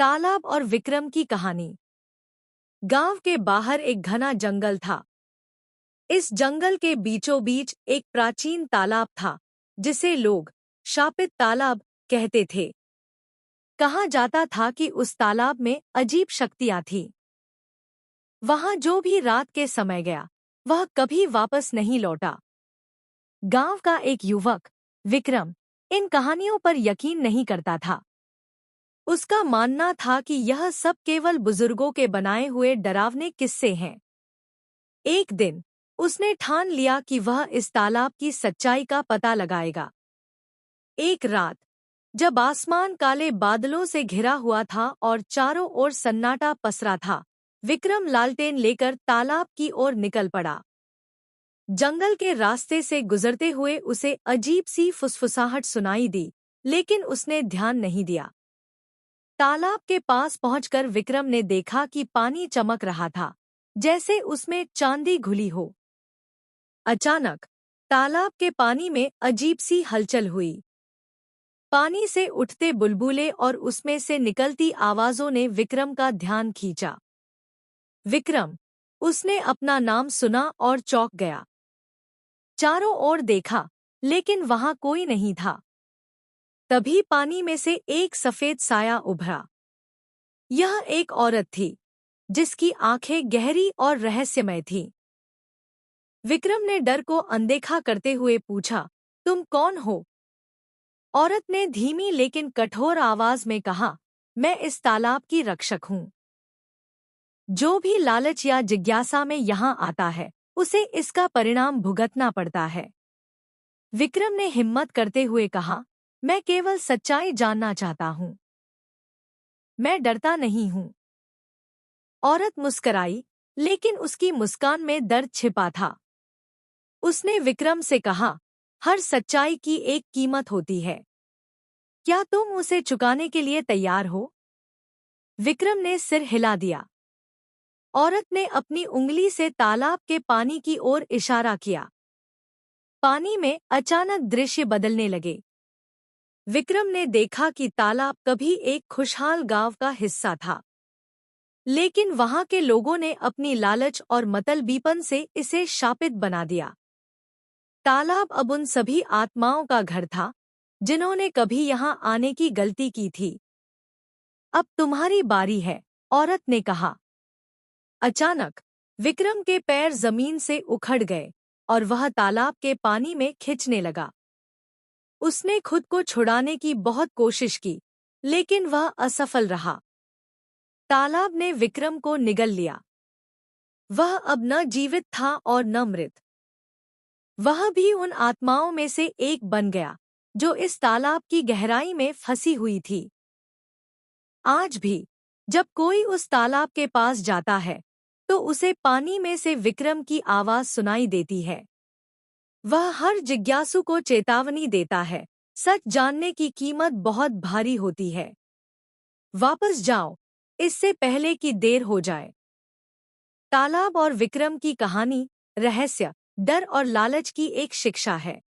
तालाब और विक्रम की कहानी। गांव के बाहर एक घना जंगल था। इस जंगल के बीचों बीच एक प्राचीन तालाब था, जिसे लोग शापित तालाब कहते थे। कहा जाता था कि उस तालाब में अजीब शक्तियां थीं। वहां जो भी रात के समय गया, वह कभी वापस नहीं लौटा। गांव का एक युवक, विक्रम, इन कहानियों पर यकीन नहीं करता था। उसका मानना था कि यह सब केवल बुजुर्गों के बनाए हुए डरावने किस्से हैं। एक दिन उसने ठान लिया कि वह इस तालाब की सच्चाई का पता लगाएगा। एक रात, जब आसमान काले बादलों से घिरा हुआ था और चारों ओर सन्नाटा पसरा था, विक्रम लालटेन लेकर तालाब की ओर निकल पड़ा। जंगल के रास्ते से गुजरते हुए उसे अजीब सी फुसफुसाहट सुनाई दी, लेकिन उसने ध्यान नहीं दिया। तालाब के पास पहुंचकर विक्रम ने देखा कि पानी चमक रहा था, जैसे उसमें चांदी घुली हो। अचानक तालाब के पानी में अजीब सी हलचल हुई। पानी से उठते बुलबुले और उसमें से निकलती आवाजों ने विक्रम का ध्यान खींचा। विक्रम, उसने अपना नाम सुना और चौंक गया। चारों ओर देखा, लेकिन वहां कोई नहीं था। तभी पानी में से एक सफेद साया उभरा। यह एक औरत थी, जिसकी आंखें गहरी और रहस्यमय थीं। विक्रम ने डर को अनदेखा करते हुए पूछा, तुम कौन हो? औरत ने धीमी लेकिन कठोर आवाज में कहा, मैं इस तालाब की रक्षक हूँ। जो भी लालच या जिज्ञासा में यहाँ आता है, उसे इसका परिणाम भुगतना पड़ता है। विक्रम ने हिम्मत करते हुए कहा, मैं केवल सच्चाई जानना चाहता हूँ। मैं डरता नहीं हूँ। औरत मुस्कराई, लेकिन उसकी मुस्कान में दर्द छिपा था। उसने विक्रम से कहा, हर सच्चाई की एक कीमत होती है। क्या तुम उसे चुकाने के लिए तैयार हो? विक्रम ने सिर हिला दिया। औरत ने अपनी उंगली से तालाब के पानी की ओर इशारा किया। पानी में अचानक दृश्य बदलने लगे। विक्रम ने देखा कि तालाब कभी एक खुशहाल गांव का हिस्सा था, लेकिन वहां के लोगों ने अपनी लालच और मतलबीपन से इसे शापित बना दिया। तालाब अब उन सभी आत्माओं का घर था, जिन्होंने कभी यहाँ आने की गलती की थी। अब तुम्हारी बारी है, औरत ने कहा। अचानक विक्रम के पैर जमीन से उखड़ गए और वह तालाब के पानी में खिंचने लगा। उसने खुद को छुड़ाने की बहुत कोशिश की, लेकिन वह असफल रहा। तालाब ने विक्रम को निगल लिया। वह अब न जीवित था और न मृत। वह भी उन आत्माओं में से एक बन गया, जो इस तालाब की गहराई में फंसी हुई थी। आज भी जब कोई उस तालाब के पास जाता है, तो उसे पानी में से विक्रम की आवाज सुनाई देती है। वह हर जिज्ञासु को चेतावनी देता है, सच जानने की कीमत बहुत भारी होती है। वापस जाओ, इससे पहले कि देर हो जाए। तालाब और विक्रम की कहानी रहस्य, डर और लालच की एक शिक्षा है।